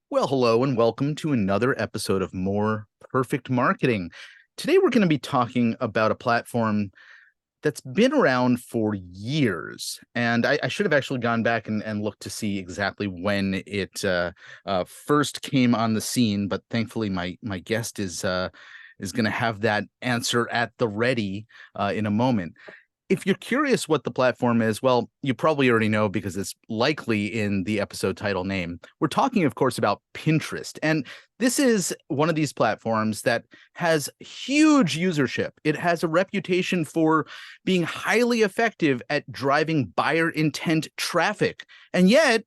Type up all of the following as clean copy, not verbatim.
Well, hello and welcome to another episode of More Perfect Marketing. Today, we're going to be talking about a platform that's been around for years. And I should have actually gone back and looked to see exactly when it first came on the scene. But thankfully, my guest is going to have that answer at the ready in a moment. If you're curious what the platform is, well, you probably already know because it's likely in the episode title name. We're talking, of course, about Pinterest. And this is one of these platforms that has huge usership. It has a reputation for being highly effective at driving buyer intent traffic. And yet,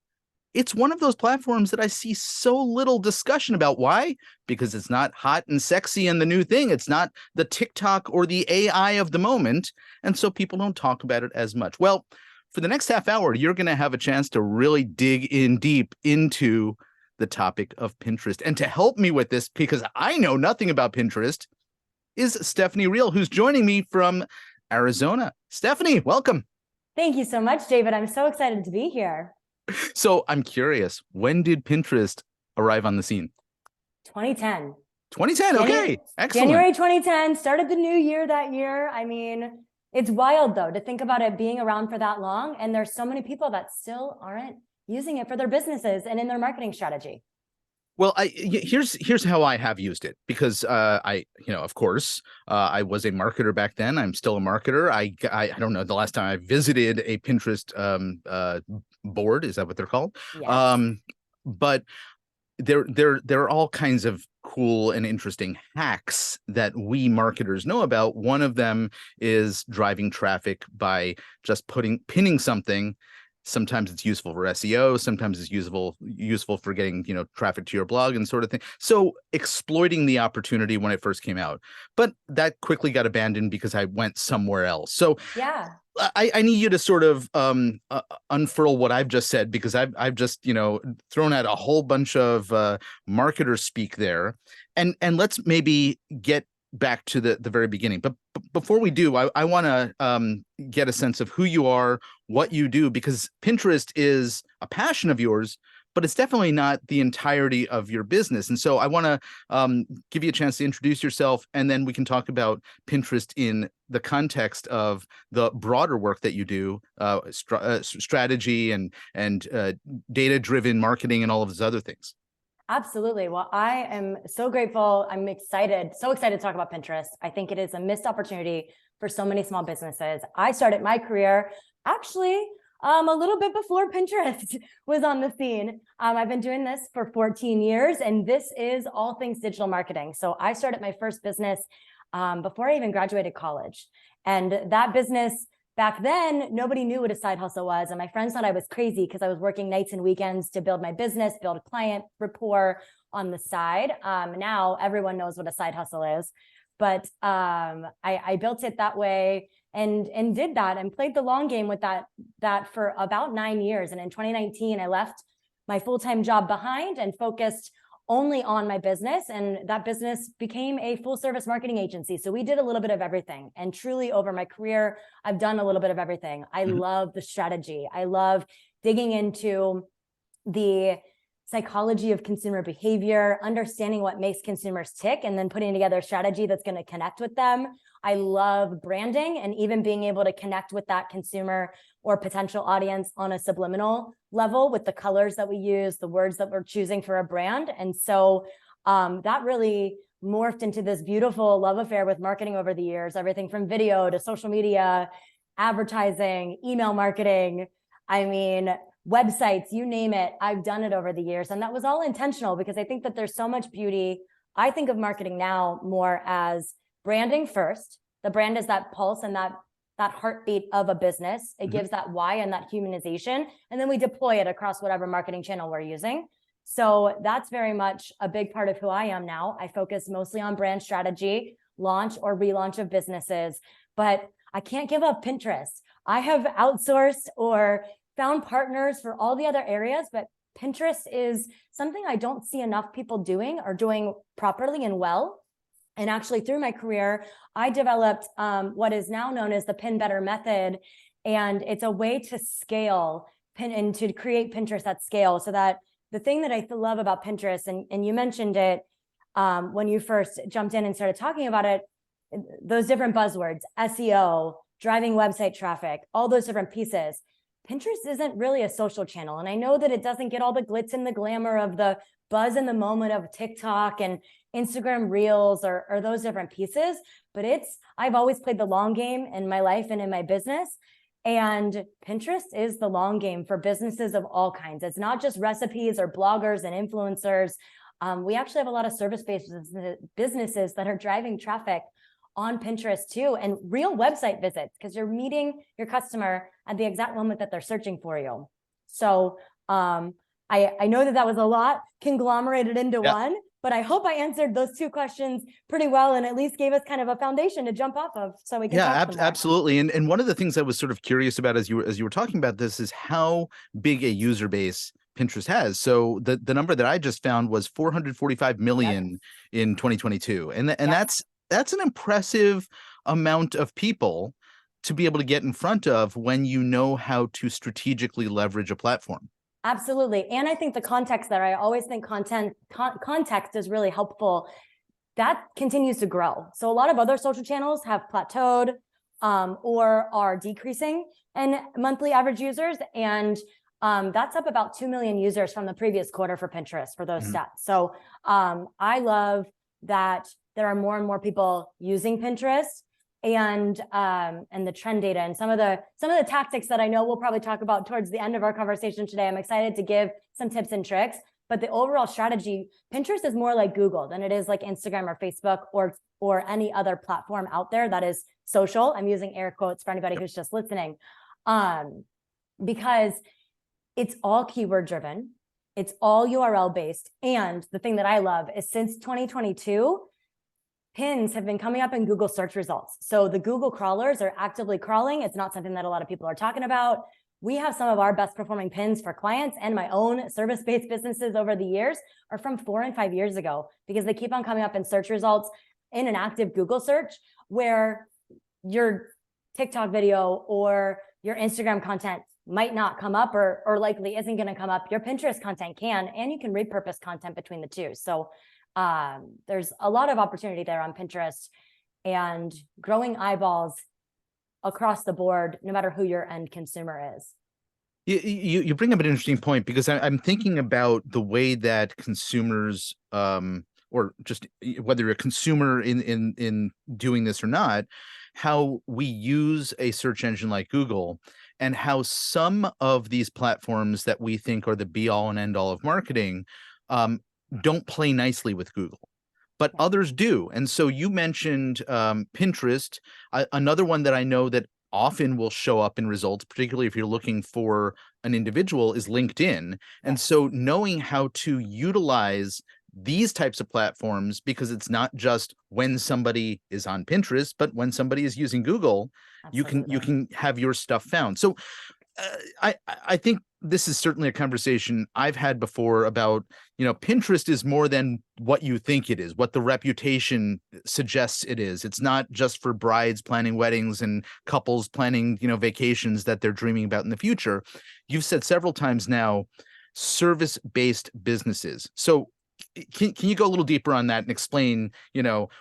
it's one of those platforms that I see so little discussion about. Why? Because it's not hot and sexy and the new thing. It's not the TikTok or the AI of the moment. And so people don't talk about it as much. Well, for the next half hour, you're going to have a chance to really dig in deep into the topic of Pinterest. And to help me with this, because I know nothing about Pinterest, is Stephanie Riel, who's joining me from Arizona. Stephanie, welcome. Thank you so much, David. I'm so excited to be here. So I'm curious, when did Pinterest arrive on the scene? 2010. 2010. Okay, excellent. January 2010, started the new year that year. I mean, it's wild though to think about it being around for that long. And there's so many people that still aren't using it for their businesses and in their marketing strategy. Well, here's how I have used it, because of course, I was a marketer back then. I'm still a marketer. I don't know the last time I visited a Pinterest board. Is that what they're called? Yes. But there are all kinds of cool and interesting hacks that we marketers know about. One of them is driving traffic by just pinning something. Sometimes it's useful for SEO, sometimes it's useful for getting, traffic to your blog and sort of thing. So exploiting the opportunity when it first came out. But that quickly got abandoned because I went somewhere else. So yeah. I need you to sort of unfurl what I've just said, because I've just thrown out a whole bunch of marketer speak there, and let's maybe get back to the very beginning. But before we do, I want to get a sense of who you are, what you do, because Pinterest is a passion of yours, but it's definitely not the entirety of your business. And so I want to give you a chance to introduce yourself, and then we can talk about Pinterest in the context of the broader work that you do, strategy and data-driven marketing and all of those other things. Absolutely. Well, I am so grateful. I'm excited, so excited to talk about Pinterest. I think it is a missed opportunity for so many small businesses. I started my career actually a little bit before Pinterest was on the scene. I've been doing this for 14 years, and this is all things digital marketing. So I started my first business before I even graduated college. And that business, back then, nobody knew what a side hustle was. And my friends thought I was crazy because I was working nights and weekends to build my business, build a client rapport on the side. Now everyone knows what a side hustle is. But I built it that way and did that and played the long game with that for about 9 years. And in 2019, I left my full-time job behind and focused only on my business, and that business became a full service marketing agency. So we did a little bit of everything, and truly over my career, I've done a little bit of everything. I love the strategy. I love digging into the psychology of consumer behavior, understanding what makes consumers tick, and then putting together a strategy that's going to connect with them. I love branding and even being able to connect with that consumer or potential audience on a subliminal level with the colors that we use, the words that we're choosing for a brand. And so that really morphed into this beautiful love affair with marketing over the years, everything from video to social media, advertising, email marketing. I mean, websites, you name it, I've done it over the years. And that was all intentional because I think that there's so much beauty. I think of marketing now more as branding first. The brand is that pulse and that heartbeat of a business. It gives that why and that humanization. And then we deploy it across whatever marketing channel we're using. So that's very much a big part of who I am now. I focus mostly on brand strategy, launch or relaunch of businesses, but I can't give up Pinterest. I have outsourced or found partners for all the other areas, but Pinterest is something I don't see enough people doing or doing properly and well. And actually through my career, I developed what is now known as the Pin Better method. And it's a way to scale and to create Pinterest at scale so that the thing that I love about Pinterest, and you mentioned it when you first jumped in and started talking about it, those different buzzwords, SEO, driving website traffic, all those different pieces. Pinterest isn't really a social channel. And I know that it doesn't get all the glitz and the glamour of the buzz in the moment of TikTok and Instagram Reels or those different pieces, but I've always played the long game in my life and in my business. And Pinterest is the long game for businesses of all kinds. It's not just recipes or bloggers and influencers. We actually have a lot of service-based businesses that are driving traffic on Pinterest too, and real website visits, because you're meeting your customer at the exact moment that they're searching for you. So I know that was a lot conglomerated into one, but I hope I answered those two questions pretty well and at least gave us kind of a foundation to jump off of so we can talk absolutely. And one of the things I was sort of curious about as you were talking about this is how big a user base Pinterest has. So the number that I just found was 445 million in 2022. And that's an impressive amount of people to be able to get in front of when you know how to strategically leverage a platform. Absolutely. And I think the context there, I always think context is really helpful. That continues to grow. So a lot of other social channels have plateaued or are decreasing in monthly average users. And that's up about 2 million users from the previous quarter for Pinterest for those stats. So I love that there are more and more people using Pinterest and the trend data and some of the tactics that I know we'll probably talk about towards the end of our conversation today. I'm excited to give some tips and tricks, but the overall strategy, Pinterest is more like Google than it is like Instagram or Facebook or any other platform out there that is social. I'm using air quotes for anybody who's just listening, because it's all keyword driven. It's all URL based. And the thing that I love is since 2022, pins have been coming up in Google search results. So the Google crawlers are actively crawling. It's not something that a lot of people are talking about. We have some of our best performing pins for clients, and my own service-based businesses over the years are from 4 and 5 years ago, because they keep on coming up in search results in an active Google search, where your TikTok video or your Instagram content might not come up or likely isn't going to come up. Your Pinterest content can, and you can repurpose content between the two. So there's a lot of opportunity there on Pinterest and growing eyeballs across the board, no matter who your end consumer is. You bring up an interesting point, because I'm thinking about the way that consumers, or just whether you're a consumer in doing this or not, how we use a search engine like Google, and how some of these platforms that we think are the be all and end all of marketing don't play nicely with Google, but others do. And so you mentioned Pinterest. Another one that I know that often will show up in results, particularly if you're looking for an individual, is LinkedIn. And so knowing how to utilize these types of platforms, because it's not just when somebody is on Pinterest, but when somebody is using Google, you can have your stuff found. So I think this is certainly a conversation I've had before about, Pinterest is more than what you think it is, what the reputation suggests it is. It's not just for brides planning weddings and couples planning, vacations that they're dreaming about in the future. You've said several times now, service-based businesses. So can you go a little deeper on that and explain,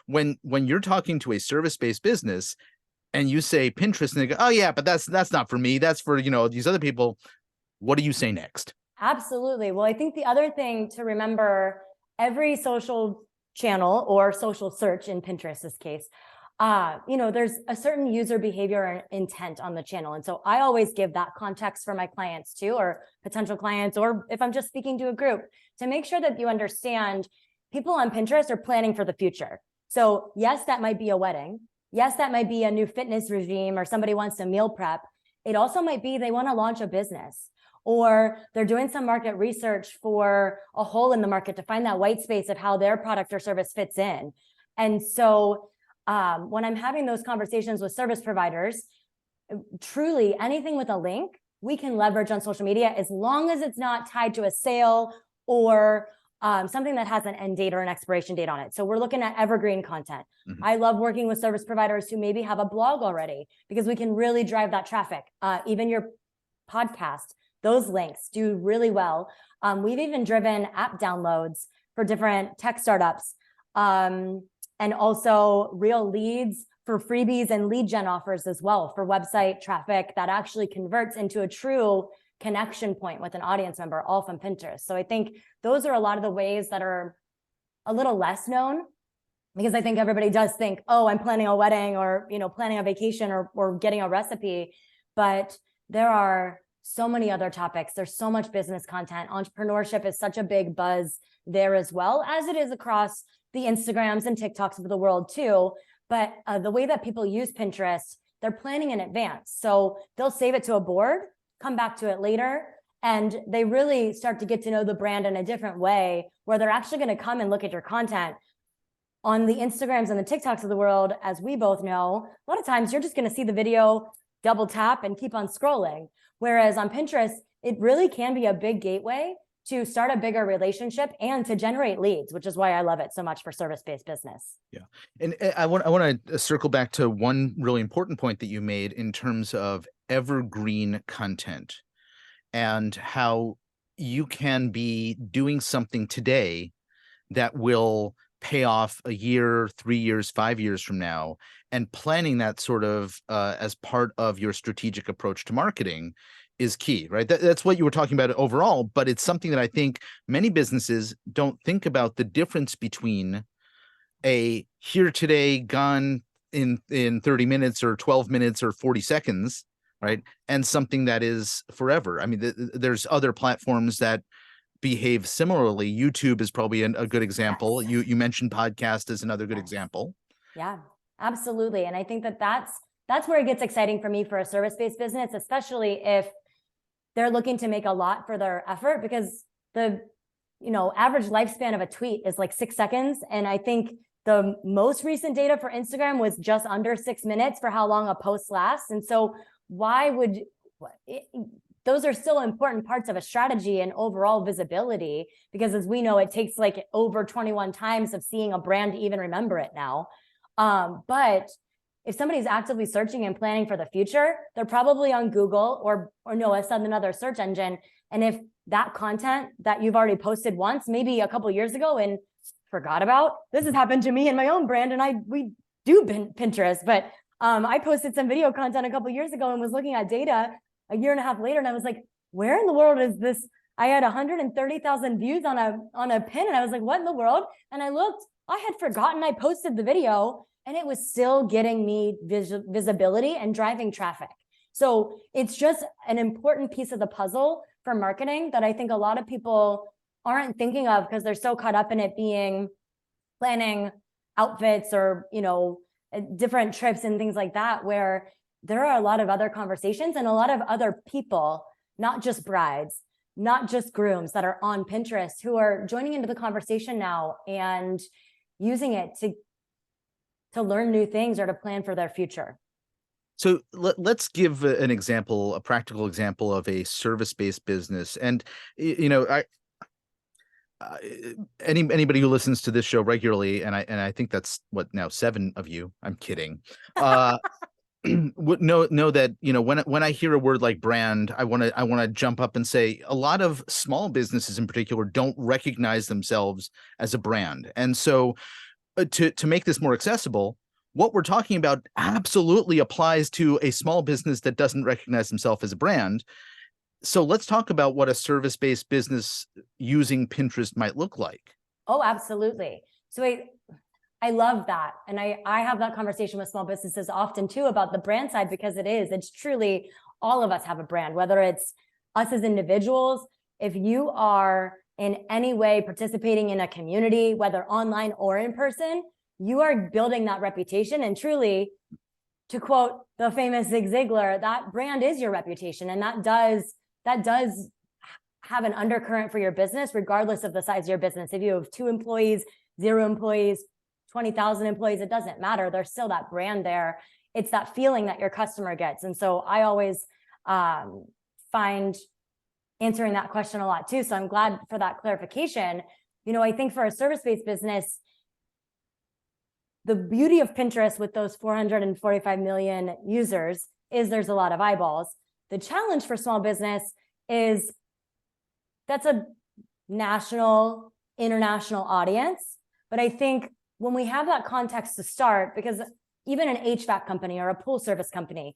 when you're talking to a service-based business and you say Pinterest, and they go, oh yeah, but that's not for me, that's for, these other people. What do you say next? Absolutely. Well, I think the other thing to remember, every social channel or social search in Pinterest's case, there's a certain user behavior and intent on the channel. And so I always give that context for my clients too, or potential clients, or if I'm just speaking to a group, to make sure that you understand people on Pinterest are planning for the future. So yes, that might be a wedding. Yes, that might be a new fitness regime, or somebody wants to meal prep. It also might be they want to launch a business, or they're doing some market research for a hole in the market to find that white space of how their product or service fits in. And so when I'm having those conversations with service providers, truly anything with a link we can leverage on social media, as long as it's not tied to a sale or something that has an end date or an expiration date on it. So we're looking at evergreen content. Mm-hmm. I love working with service providers who maybe have a blog already, because we can really drive that traffic. Even your podcast, those links do really well. We've even driven app downloads for different tech startups, and also real leads for freebies and lead gen offers as well for website traffic that actually converts into a true connection point with an audience member, all from Pinterest. So I think those are a lot of the ways that are a little less known, because I think everybody does think, oh, I'm planning a wedding or, planning a vacation or getting a recipe. But there are so many other topics. There's so much business content. Entrepreneurship is such a big buzz there as well, as it is across the Instagrams and TikToks of the world too. But the way that people use Pinterest, they're planning in advance. So they'll save it to a board, come back to it later, and they really start to get to know the brand in a different way, where they're actually going to come and look at your content. On the Instagrams and the TikToks of the world, as we both know, a lot of times you're just going to see the video, double tap, and keep on scrolling. Whereas on Pinterest, it really can be a big gateway to start a bigger relationship and to generate leads, which is why I love it so much for service-based business. Yeah. And I want to circle back to one really important point that you made in terms of evergreen content and how you can be doing something today that will pay off a year, 3 years, 5 years from now, and planning that sort of as part of your strategic approach to marketing is key, right? That's what you were talking about overall, but it's something that I think many businesses don't think about, the difference between a here today, gone in 30 minutes or 12 minutes or 40 seconds, right? And something that is forever. I mean, there's other platforms that behave similarly. YouTube is probably a good example. Yes. You mentioned podcast as another good example. Yeah, absolutely. And I think that's where it gets exciting for me for a service-based business, especially if they're looking to make a lot for their effort, because the average lifespan of a tweet is like 6 seconds. And I think the most recent data for Instagram was just under 6 minutes for how long a post lasts. And so those are still important parts of a strategy and overall visibility, because as we know, it takes like over 21 times of seeing a brand to even remember it now. But if somebody's actively searching and planning for the future, they're probably on Google or some another search engine. And if that content that you've already posted once, maybe a couple of years ago and forgot about, this has happened to me in my own brand, and we do Pinterest, but I posted some video content a couple of years ago and was looking at data a year and a half later, and I was like, where in the world is this? I had 130,000 views on a pin, and I was like, what in the world? And I looked, I had forgotten I posted the video, and it was still getting me visibility and driving traffic. So it's just an important piece of the puzzle for marketing that I think a lot of people aren't thinking of, because they're so caught up in it being planning outfits or, different trips and things like that, where there are a lot of other conversations and a lot of other people, not just brides, not just grooms, that are on Pinterest, who are joining into the conversation now and using it to learn new things or to plan for their future. So let's give an example, a practical example of a service-based business. And, anybody who listens to this show regularly, and I think that's what, now 7 of you, I'm kidding, would know that, when I hear a word like brand, I want to jump up and say a lot of small businesses in particular don't recognize themselves as a brand. And so to make this more accessible, what we're talking about absolutely applies to a small business that doesn't recognize himself as a brand. So let's talk about what a service-based business using Pinterest might look like. Oh, absolutely. So I love that. And I have that conversation with small businesses often too about the brand side, because it's truly, all of us have a brand, whether it's us as individuals. If you are in any way participating in a community, whether online or in person, you are building that reputation. And truly, to quote the famous Zig Ziglar, that brand is your reputation. And that does have an undercurrent for your business, regardless of the size of your business. If you have 2 employees, 0 employees, 20,000 employees, it doesn't matter. There's still that brand there. It's that feeling that your customer gets. And so I always find answering that question a lot too. So I'm glad for that clarification. I think for a service-based business, the beauty of Pinterest with those 445 million users is there's a lot of eyeballs. The challenge for small business is that's a national, international audience. But I think when we have that context to start, because even an HVAC company or a pool service company,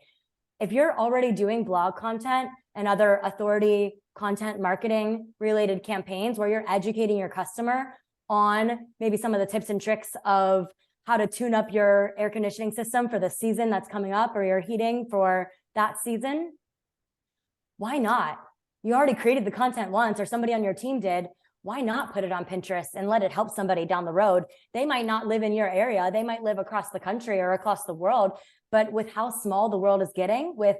if you're already doing blog content and other authority content marketing related campaigns where you're educating your customer on maybe some of the tips and tricks of how to tune up your air conditioning system for the season that's coming up or your heating for that season, why not? You already created the content once, or somebody on your team did. Why not put it on Pinterest and let it help somebody down the road? They might not live in your area. They might live across the country or across the world. But with how small the world is getting with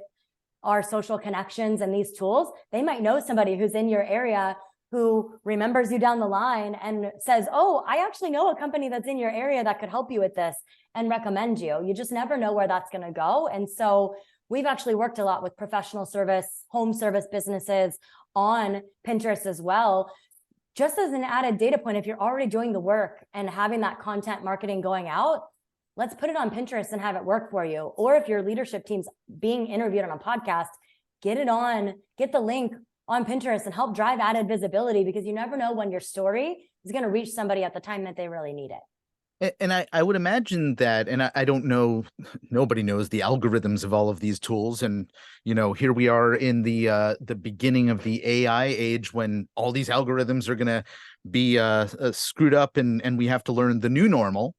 our social connections and these tools, they might know somebody who's in your area who remembers you down the line and says, oh, I actually know a company that's in your area that could help you with this, and recommend you. You just never know where that's going to go. And so we've actually worked a lot with professional service, home service businesses on Pinterest as well. Just as an added data point, if you're already doing the work and having that content marketing going out, let's put it on Pinterest and have it work for you. Or if your leadership team's being interviewed on a podcast, get the link on Pinterest and help drive added visibility, because you never know when your story is going to reach somebody at the time that they really need it. And I would imagine that, and I don't know, nobody knows the algorithms of all of these tools. And, here we are in the beginning of the AI age, when all these algorithms are going to be screwed up, and we have to learn the new normal.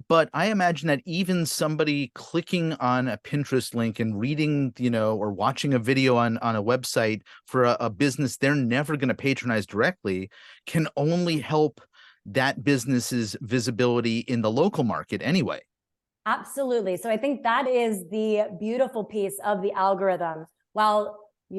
But I imagine that even somebody clicking on a Pinterest link and reading, or watching a video on a website for a business they're never going to patronize directly can only help that business's visibility in the local market anyway. Absolutely. So I think that is the beautiful piece of the algorithm. While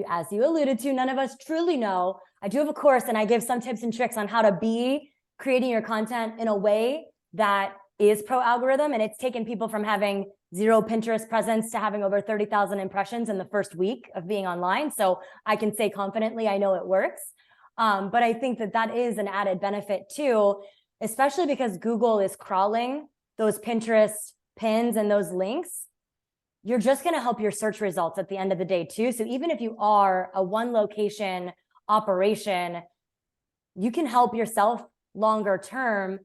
as you alluded to, none of us truly know. I do have a course and I give some tips and tricks on how to be creating your content in a way that is pro algorithm. And it's taken people from having 0 Pinterest presence to having over 30,000 impressions in the first week of being online. So I can say confidently, I know it works. But I think that is an added benefit too, especially because Google is crawling those Pinterest pins and those links. You're just going to help your search results at the end of the day too. So even if you are a one location operation, you can help yourself longer term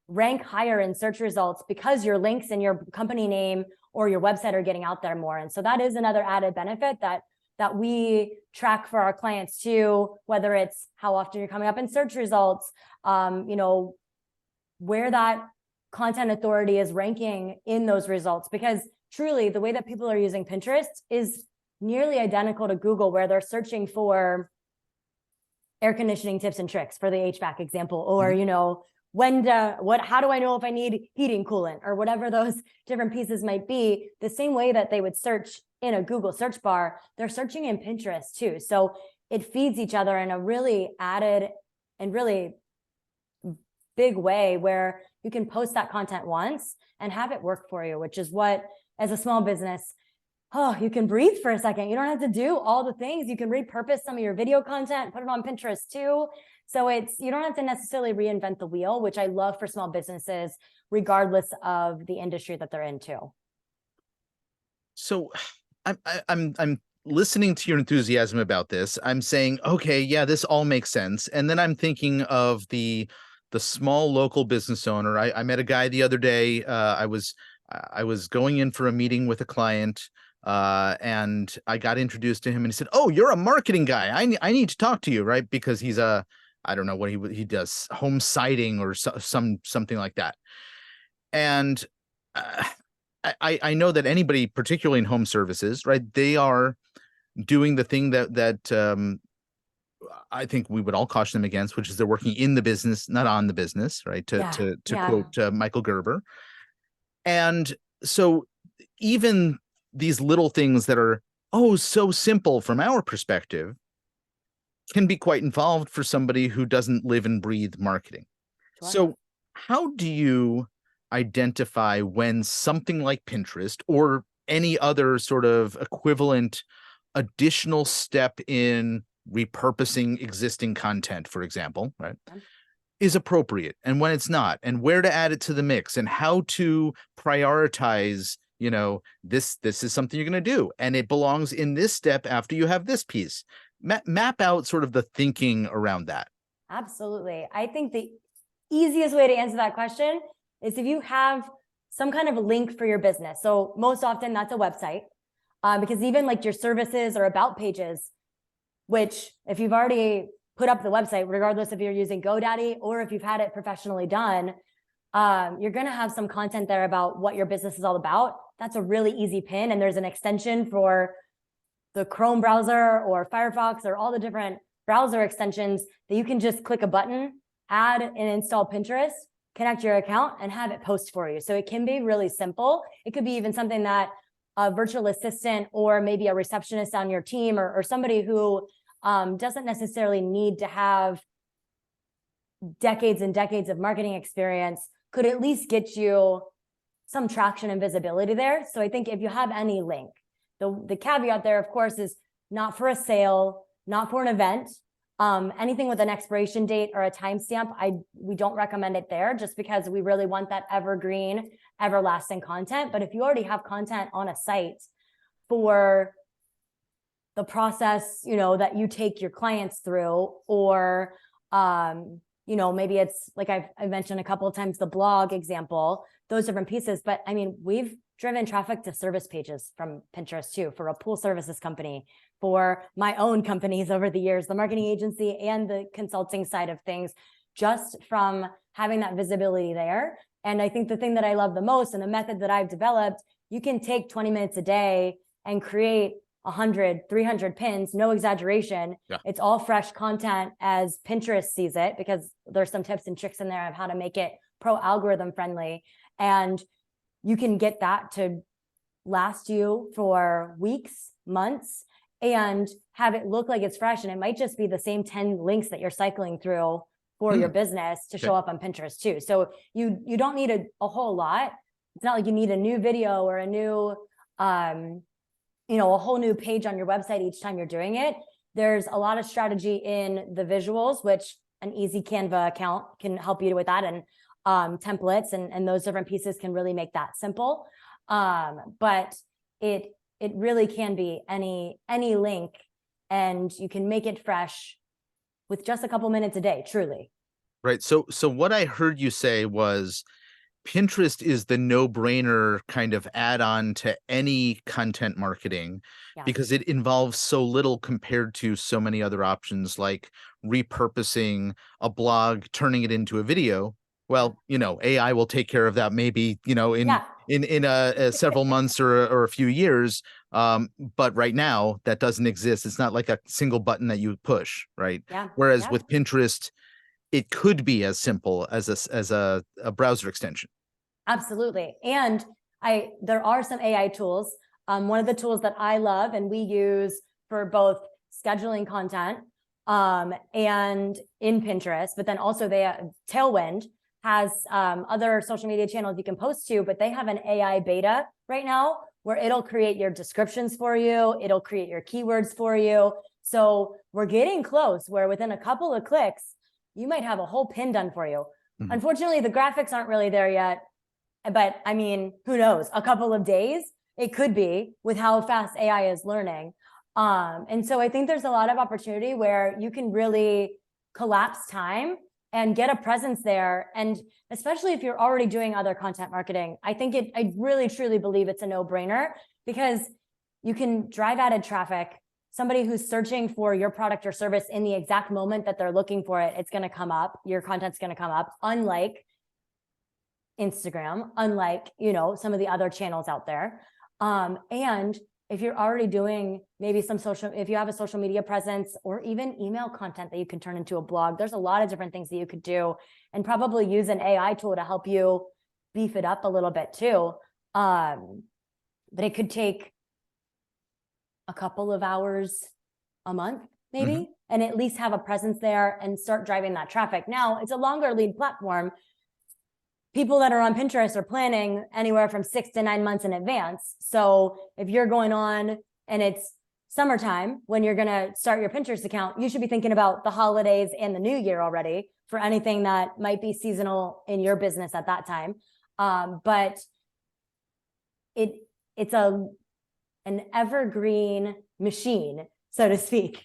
rank higher in search results because your links and your company name or your website are getting out there more. And so that is another added benefit that we track for our clients too, whether it's how often you're coming up in search results, where that content authority is ranking in those results. Because truly the way that people are using Pinterest is nearly identical to Google, where they're searching for air conditioning tips and tricks for the HVAC example, or, how do I know if I need heating coolant, or whatever those different pieces might be. The same way that they would search in a Google search bar, they're searching in Pinterest too. So it feeds each other in a really added and really big way, where you can post that content once and have it work for you, which is what, as a small business, you can breathe for a second. You don't have to do all the things. You can repurpose some of your video content, put it on Pinterest too. So you don't have to necessarily reinvent the wheel, which I love for small businesses, regardless of the industry that they're into. So I'm listening to your enthusiasm about this. I'm saying, okay, yeah, this all makes sense. And then I'm thinking of the small local business owner. I met a guy the other day. I was going in for a meeting with a client, and I got introduced to him, and he said, "Oh, you're a marketing guy. I need to talk to you," right? Because he's I don't know what he does, home siding or something like that. And I know that anybody, particularly in home services, right, they are doing the thing that I think we would all caution them against, which is they're working in the business, not on the business, right? To quote Michael Gerber. And so even these little things that are so simple from our perspective can be quite involved for somebody who doesn't live and breathe marketing. Sure. So how do you identify when something like Pinterest or any other sort of equivalent additional step in repurposing existing content, for example, right, is appropriate, and when it's not, and where to add it to the mix, and how to prioritize, this is something you're going to do, and it belongs in this step after you have this piece. Map out sort of the thinking around that. Absolutely. I think the easiest way to answer that question is if you have some kind of a link for your business. So most often that's a website, because even like your services or about pages, which if you've already put up the website, regardless if you're using GoDaddy or if you've had it professionally done, you're going to have some content there about what your business is all about. That's a really easy pin. And there's an extension for the Chrome browser or Firefox or all the different browser extensions that you can just click a button, add and install Pinterest, connect your account, and have it post for you. So it can be really simple. It could be even something that a virtual assistant or maybe a receptionist on your team or somebody who doesn't necessarily need to have decades and decades of marketing experience could at least get you some traction and visibility there. So I think if you have any link, the caveat there, of course, is not for a sale, not for an event. Anything with an expiration date or a timestamp, we don't recommend it there just because we really want that evergreen, everlasting content. But if you already have content on a site for the process, that you take your clients through, or, maybe it's like I've mentioned a couple of times, the blog example, those different pieces. But I mean, we've driven traffic to service pages from Pinterest too, for a pool services company, for my own companies over the years, the marketing agency and the consulting side of things, just from having that visibility there. And I think the thing that I love the most and the method that I've developed, you can take 20 minutes a day and create 100, 300 pins, no exaggeration. Yeah. It's all fresh content as Pinterest sees it, because there's some tips and tricks in there of how to make it pro algorithm friendly. And you can get that to last you for weeks, months, and have it look like it's fresh. And it might just be the same 10 links that you're cycling through for your business to show up on Pinterest too. So you don't need a whole lot. It's not like you need a new video or a new, a whole new page on your website each time you're doing it. There's a lot of strategy in the visuals, which an easy Canva account can help you with that. And templates and those different pieces can really make that simple. But it really can be any link, and you can make it fresh with just a couple minutes a day, truly. Right. So what I heard you say was Pinterest is the no-brainer kind of add-on to any content marketing, because it involves so little compared to so many other options like repurposing a blog, turning it into a video. Well, AI will take care of that maybe, in several months or a few years. But right now that doesn't exist. It's not like a single button that you push, right? Yeah. Whereas with Pinterest, it could be as simple as a browser extension. Absolutely. And there are some AI tools. One of the tools that I love and we use for both scheduling content and in Pinterest, but then also Tailwind has other social media channels you can post to, but they have an AI beta right now where it'll create your descriptions for you. It'll create your keywords for you. So we're getting close where within a couple of clicks, you might have a whole pin done for you. Mm-hmm. Unfortunately, the graphics aren't really there yet. But I mean, who knows? A couple of days, it could be, with how fast AI is learning. And so I think there's a lot of opportunity where you can really collapse time and get a presence there. And especially if you're already doing other content marketing, I really truly believe it's a no-brainer, because you can drive added traffic. Somebody who's searching for your product or service in the exact moment that they're looking for it, it's going to come up. Your content's going to come up, unlike Instagram, unlike, some of the other channels out there. And if you're already doing maybe if you have a social media presence or even email content that you can turn into a blog, there's a lot of different things that you could do, and probably use an AI tool to help you beef it up a little bit too. But it could take a couple of hours a month, maybe, and at least have a presence there and start driving that traffic. Now, it's a longer lead platform. People that are on Pinterest are planning anywhere from 6 to 9 months in advance. So if you're going on and it's summertime when you're going to start your Pinterest account, you should be thinking about the holidays and the new year already for anything that might be seasonal in your business at that time. But it's an evergreen machine, so to speak.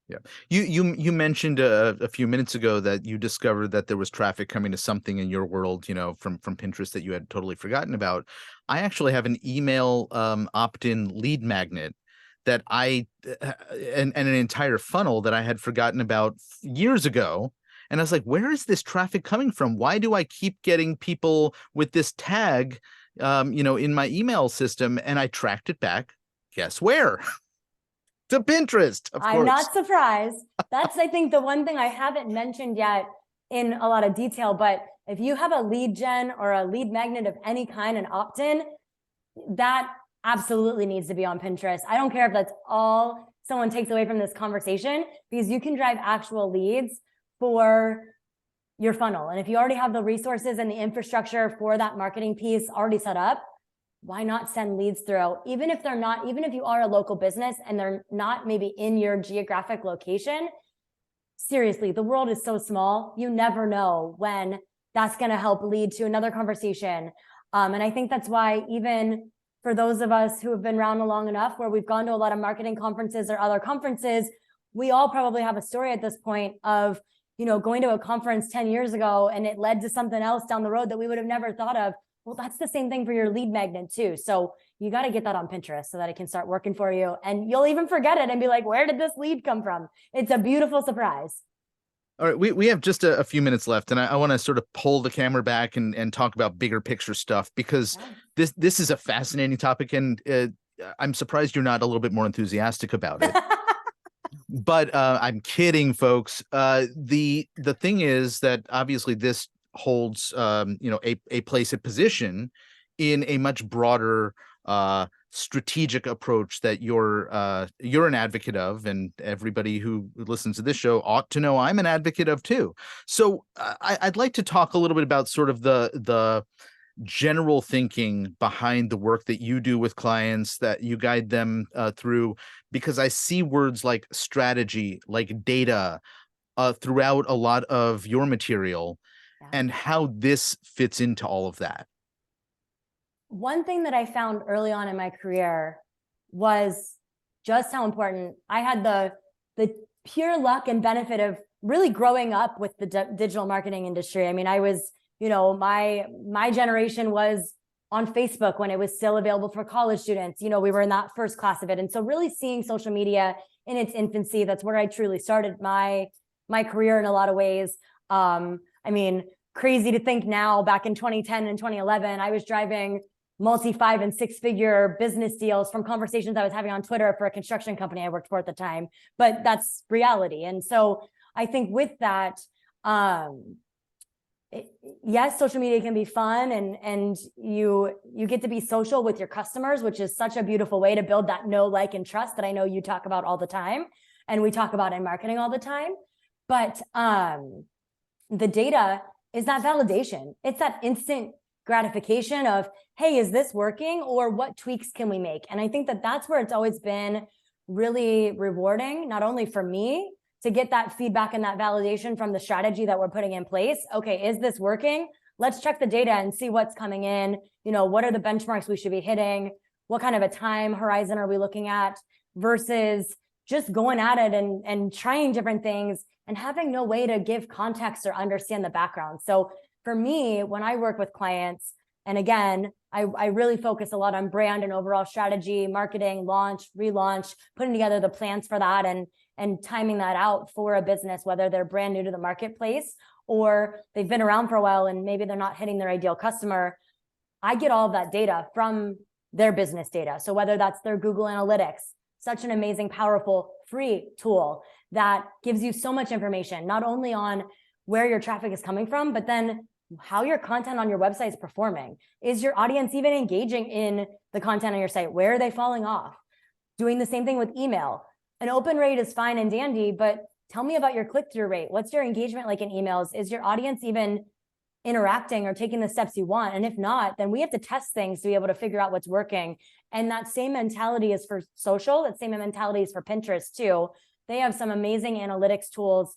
Yeah. You mentioned a few minutes ago that you discovered that there was traffic coming to something in your world, from Pinterest that you had totally forgotten about. I actually have an email opt-in lead magnet that and an entire funnel that I had forgotten about years ago. And I was like, where is this traffic coming from? Why do I keep getting people with this tag, in my email system? And I tracked it back. Guess where? To Pinterest, of I'm course. not surprised. That's, I think, the one thing I haven't mentioned yet in a lot of detail, but if you have a lead gen or a lead magnet of any kind, an opt-in, that absolutely needs to be on Pinterest. I don't care if that's all someone takes away from this conversation, because you can drive actual leads for your funnel. And if you already have the resources and the infrastructure for that marketing piece already set up, why not send leads through? Even if you are a local business and they're not maybe in your geographic location, seriously, the world is so small. You never know when that's going to help lead to another conversation. And I think that's why, even for those of us who have been around long enough, where we've gone to a lot of marketing conferences or other conferences, we all probably have a story at this point of, going to a conference 10 years ago and it led to something else down the road that we would have never thought of. Well, that's the same thing for your lead magnet too. So you got to get that on Pinterest so that it can start working for you. And you'll even forget it and be like, where did this lead come from? It's a beautiful surprise. All right, we have just a few minutes left, and I want to sort of pull the camera back and talk about bigger picture stuff, because this is a fascinating topic, and I'm surprised you're not a little bit more enthusiastic about it. But I'm kidding, folks. The thing is that obviously this holds a place, a position in a much broader strategic approach that you're an advocate of, and everybody who listens to this show ought to know I'm an advocate of too. So I'd like to talk a little bit about sort of the general thinking behind the work that you do with clients, that you guide them through, because I see words like strategy, like data, throughout a lot of your material, and how this fits into all of that. One thing that I found early on in my career was just how important. I had the pure luck and benefit of really growing up with the digital marketing industry. I mean, I was, my generation was on Facebook when it was still available for college students. We were in that first class of it. And so really seeing social media in its infancy, that's where I truly started my career in a lot of ways. I mean, crazy to think now, back in 2010 and 2011, I was driving multi-5 and 6-figure business deals from conversations I was having on Twitter for a construction company I worked for at the time. But that's reality. And so I think with that, yes, social media can be fun, and you get to be social with your customers, which is such a beautiful way to build that know, like, and trust that I know you talk about all the time, and we talk about in marketing all the time. But the data is that validation. It's that instant gratification of, hey, is this working, or what tweaks can we make? And I think that that's where it's always been really rewarding, not only for me to get that feedback and that validation from the strategy that we're putting in place. Okay, is this working? Let's check the data and see what's coming in. What are the benchmarks we should be hitting? What kind of a time horizon are we looking at? Versus just going at it and trying different things and having no way to give context or understand the background. So for me, when I work with clients, and again, I really focus a lot on brand and overall strategy, marketing, launch, relaunch, putting together the plans for that, and timing that out for a business, whether they're brand new to the marketplace or they've been around for a while and maybe they're not hitting their ideal customer. I get all of that data from their business data. So whether that's their Google Analytics, such an amazing, powerful, free tool that gives you so much information, not only on where your traffic is coming from, but then how your content on your website is performing. Is your audience even engaging in the content on your site? Where are they falling off? Doing the same thing with email. An open rate is fine and dandy, but tell me about your click-through rate. What's your engagement like in emails? Is your audience even interacting or taking the steps you want? And if not, then we have to test things to be able to figure out what's working. And that same mentality is for social. That same mentality is for Pinterest too. They have some amazing analytics tools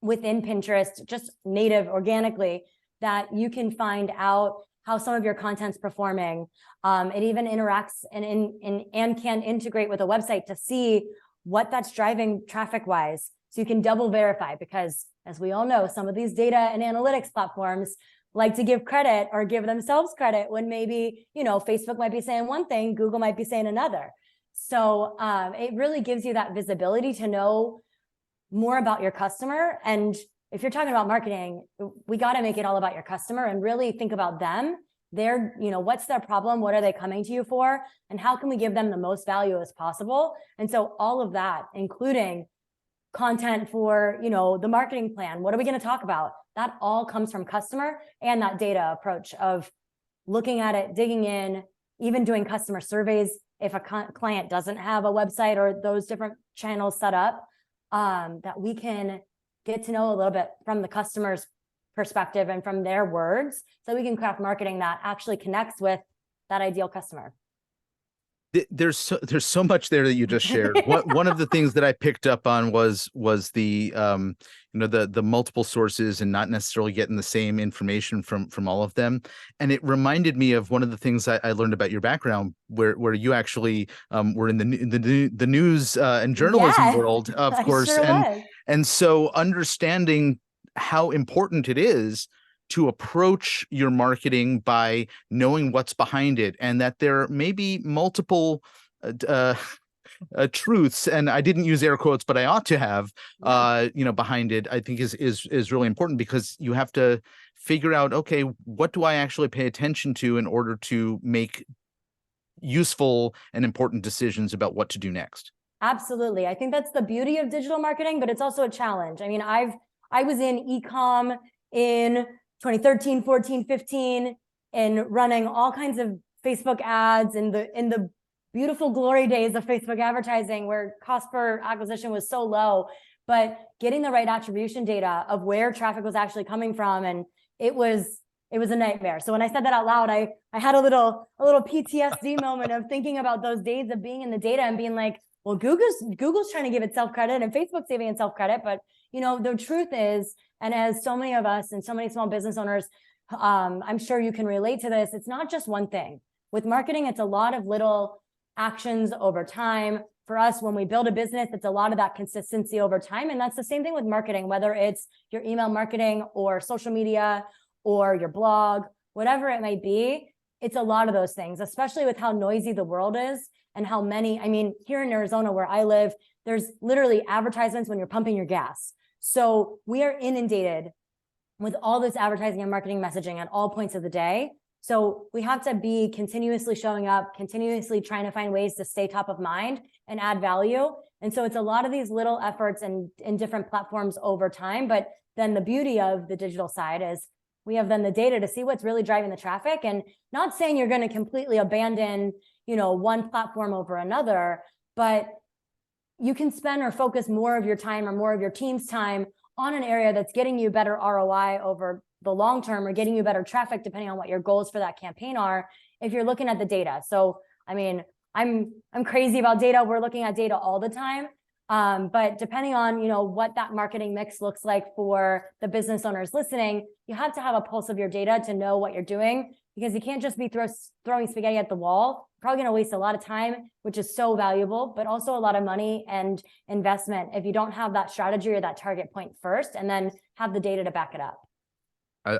within Pinterest, just native organically, that you can find out how some of your content's performing. It even interacts and can integrate with a website to see what that's driving traffic wise. So you can double verify, because as we all know, some of these data and analytics platforms like to give credit or give themselves credit when maybe, Facebook might be saying one thing, Google might be saying another. So it really gives you that visibility to know more about your customer. And if you're talking about marketing, we got to make it all about your customer and really think about them. What's their problem? What are they coming to you for? And how can we give them the most value as possible? And so all of that, including content for, the marketing plan, what are we going to talk about? That all comes from customer and that data approach of looking at it, digging in, even doing customer surveys. If a client doesn't have a website or those different channels set up, that we can get to know a little bit from the customer's perspective and from their words, so we can craft marketing that actually connects with that ideal customer. There's so much there that you just shared. One of the things that I picked up on was the the multiple sources and not necessarily getting the same information from all of them. And it reminded me of one of the things I learned about your background, where you actually were in the news and journalism world, of course. Sure and so understanding how important it is to approach your marketing by knowing what's behind it, and that there may be multiple truths, and I didn't use air quotes, but I ought to have, behind it, I think is really important, because you have to figure out, okay, what do I actually pay attention to in order to make useful and important decisions about what to do next. Absolutely. I think that's the beauty of digital marketing, but it's also a challenge. I mean, I was in e-com in 2013, 14, 15, and running all kinds of Facebook ads in the beautiful glory days of Facebook advertising, where cost per acquisition was so low, but getting the right attribution data of where traffic was actually coming from, and it was a nightmare. So when I said that out loud, I had a little PTSD moment of thinking about those days of being in the data and being like, well, Google's trying to give itself credit and Facebook's giving itself credit, but the truth is, and as so many of us and so many small business owners, I'm sure you can relate to this, it's not just one thing. With marketing, it's a lot of little actions over time. For us, when we build a business, it's a lot of that consistency over time. And that's the same thing with marketing, whether it's your email marketing or social media or your blog, whatever it may be. It's a lot of those things, especially with how noisy the world is and how many, here in Arizona where I live, there's literally advertisements when you're pumping your gas. So we are inundated with all this advertising and marketing messaging at all points of the day. So we have to be continuously showing up, continuously trying to find ways to stay top of mind and add value. And so it's a lot of these little efforts and in different platforms over time. But then the beauty of the digital side is we have then the data to see what's really driving the traffic, and not saying you're going to completely abandon, one platform over another, but you can spend or focus more of your time or more of your team's time on an area that's getting you better ROI over the long term, or getting you better traffic, depending on what your goals for that campaign are, if you're looking at the data. So, I'm crazy about data. We're looking at data all the time. But depending on, what that marketing mix looks like for the business owners listening, you have to have a pulse of your data to know what you're doing, because you can't just be throwing spaghetti at the wall. You're probably going to waste a lot of time, which is so valuable, but also a lot of money and investment if you don't have that strategy or that target point first, and then have the data to back it up.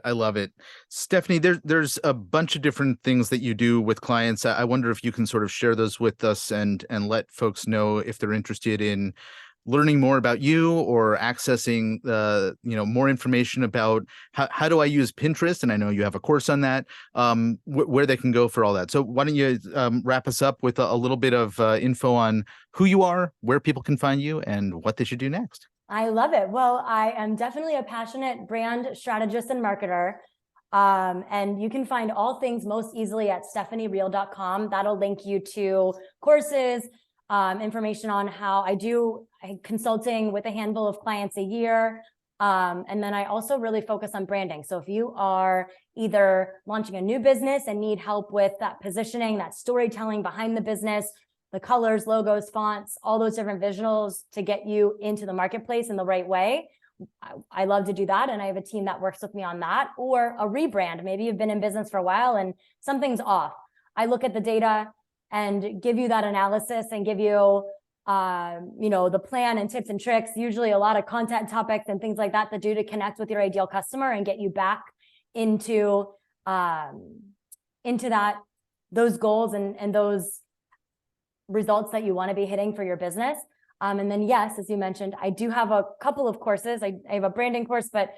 I love it. Stephanie, there's a bunch of different things that you do with clients. I wonder if you can sort of share those with us and let folks know if they're interested in learning more about you or accessing more information about how do I use Pinterest, and I know you have a course on that, where they can go for all that. So why don't you wrap us up with a little bit of info on who you are, where people can find you, and what they should do next. I love it. Well, I am definitely a passionate brand strategist and marketer. And you can find all things most easily at stephanieriel.com. That'll link you to courses, information on how I do consulting with a handful of clients a year. And then I also really focus on branding. So if you are either launching a new business and need help with that positioning, that storytelling behind the business, the colors, logos, fonts, all those different visuals to get you into the marketplace in the right way, I love to do that. And I have a team that works with me on that. Or a rebrand. Maybe you've been in business for a while and something's off. I look at the data and give you that analysis and give you the plan and tips and tricks, usually a lot of content topics and things like that do to connect with your ideal customer and get you back into those goals and those results that you want to be hitting for your business. And then, yes, as you mentioned, I do have a couple of courses. I have a branding course, but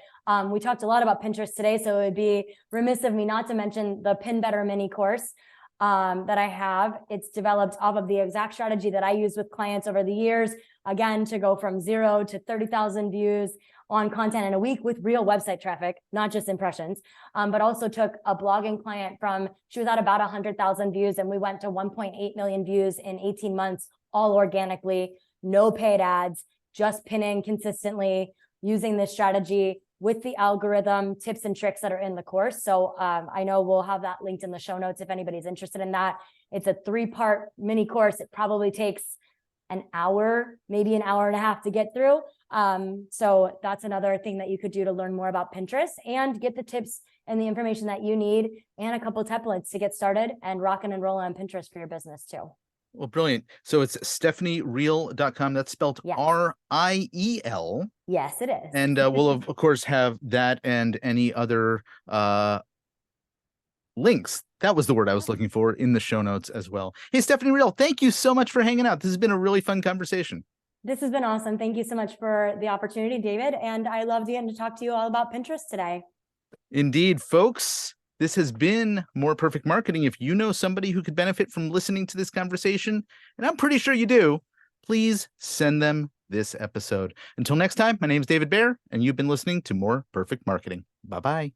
we talked a lot about Pinterest today, so it would be remiss of me not to mention the Pin Better mini course that I have. It's developed off of the exact strategy that I use with clients over the years, again, to go from 0 to 30,000 views on content in a week with real website traffic, not just impressions, but also took a blogging client she was at about 100,000 views, and we went to 1.8 million views in 18 months, all organically. No paid ads, just pinning consistently, using this strategy with the algorithm tips and tricks that are in the course. So I know we'll have that linked in the show notes if anybody's interested in that. It's a 3-part mini course. It probably takes an hour, maybe an hour and a half to get through. So that's another thing that you could do to learn more about Pinterest and get the tips and the information that you need and a couple templates to get started and rocking and rolling on Pinterest for your business too. Well, brilliant. So it's StephanieRiel.com. That's spelled Yes. Riel. Yes, it is. And we'll, of course, have that and any other links. That was the word I was looking for in the show notes as well. Hey, Stephanie Riel, thank you so much for hanging out. This has been a really fun conversation. This has been awesome. Thank you so much for the opportunity, David. And I loved getting to talk to you all about Pinterest today. Indeed, folks. This has been More Perfect Marketing. If you know somebody who could benefit from listening to this conversation, and I'm pretty sure you do, please send them this episode. Until next time, my name is David Baer, and you've been listening to More Perfect Marketing. Bye-bye.